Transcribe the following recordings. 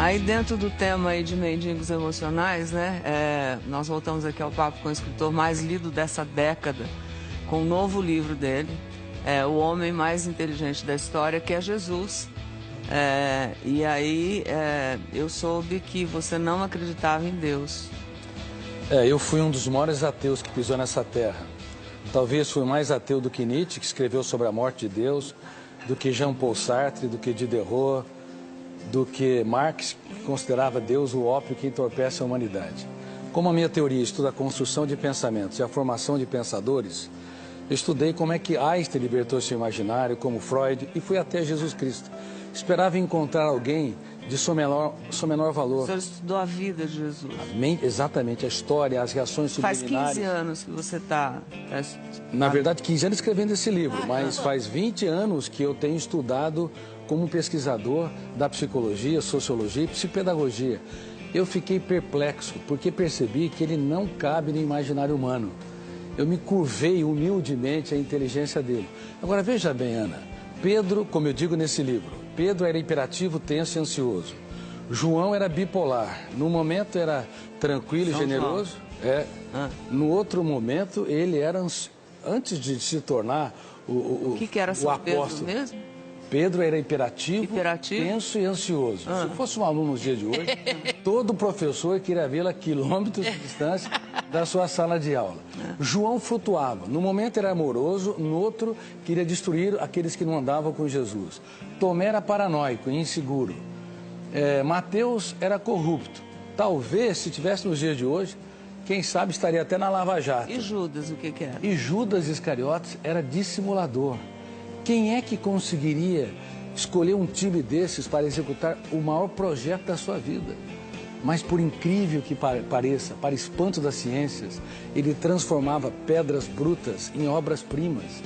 Aí dentro do tema aí de mendigos emocionais, né, nós voltamos aqui ao papo com o escritor mais lido dessa década, com um novo livro dele, O Homem Mais Inteligente da História, que é Jesus. E aí eu soube que você não acreditava em Deus. Eu fui um dos maiores ateus que pisou nessa terra. Talvez fui mais ateu do que Nietzsche, que escreveu sobre a morte de Deus, do que Jean-Paul Sartre, do que Diderot, do que Marx, que considerava Deus o ópio que entorpece a humanidade. Como a minha teoria estuda a construção de pensamentos e a formação de pensadores, eu estudei como é que Einstein libertou seu imaginário, como Freud, e fui até Jesus Cristo. Esperava encontrar alguém de seu menor valor. O senhor estudou a vida de Jesus. Exatamente, a história, as reações subliminares. Faz 15 anos que você está... Na verdade, 15 anos escrevendo esse livro, mas faz 20 anos que eu tenho estudado como pesquisador da psicologia, sociologia e psicopedagogia. Eu fiquei perplexo, porque percebi que ele não cabe no imaginário humano. Eu me curvei humildemente à inteligência dele. Agora, veja bem, Ana, Pedro, como eu digo nesse livro, Pedro era hiperativo, tenso e ansioso. João era bipolar. No momento era tranquilo e generoso. No outro momento ele era, antes de se tornar o que era o apóstolo. Pedro mesmo? Pedro era hiperativo, tenso e ansioso. Se fosse um aluno nos dias de hoje, todo professor queria vê-lo a quilômetros de distância da sua sala de aula. João flutuava. No momento era amoroso, no outro queria destruir aqueles que não andavam com Jesus. Tomé era paranoico e inseguro. Mateus era corrupto. Talvez, se tivesse nos dias de hoje, quem sabe estaria até na Lava Jato. E Judas, o que era? E Judas Iscariotes era dissimulador. Quem é que conseguiria escolher um time desses para executar o maior projeto da sua vida? Mas por incrível que pareça, para espanto das ciências, ele transformava pedras brutas em obras-primas.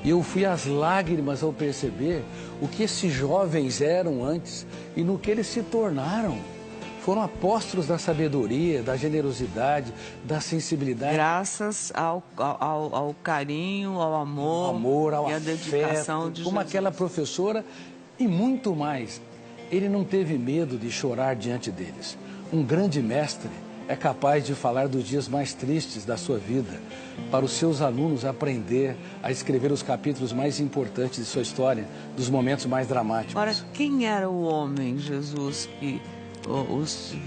E eu fui às lágrimas ao perceber o que esses jovens eram antes e no que eles se tornaram. Foram apóstolos da sabedoria, da generosidade, da sensibilidade. Graças ao carinho, ao amor, ao e à afeto, dedicação de como Jesus. aquela professora e muito mais. Ele não teve medo de chorar diante deles. Um grande mestre é capaz de falar dos dias mais tristes da sua vida, para os seus alunos aprender a escrever os capítulos mais importantes de sua história, dos momentos mais dramáticos. Agora, quem era o homem, Jesus, que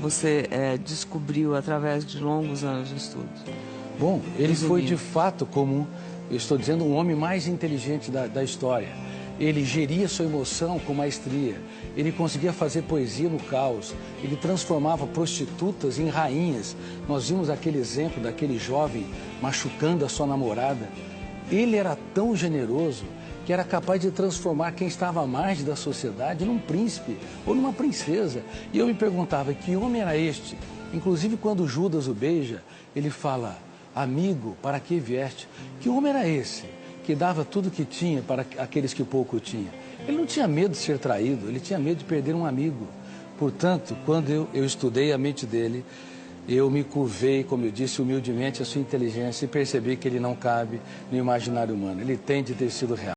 você descobriu através de longos anos de estudos? Bom, ele foi de fato, como eu estou dizendo, um homem mais inteligente da história. Ele geria sua emoção com maestria, ele conseguia fazer poesia no caos, ele transformava prostitutas em rainhas. Nós vimos aquele exemplo daquele jovem machucando a sua namorada. Ele era tão generoso que era capaz de transformar quem estava à margem da sociedade num príncipe ou numa princesa. E eu me perguntava, que homem era este? Inclusive, quando Judas o beija, ele fala, amigo, para que vieste? Que homem era esse que dava tudo que tinha para aqueles que pouco tinham? Ele não tinha medo de ser traído, ele tinha medo de perder um amigo. Portanto, quando eu estudei a mente dele, eu me curvei, como eu disse, humildemente a sua inteligência e percebi que ele não cabe no imaginário humano. Ele tem de ter sido real.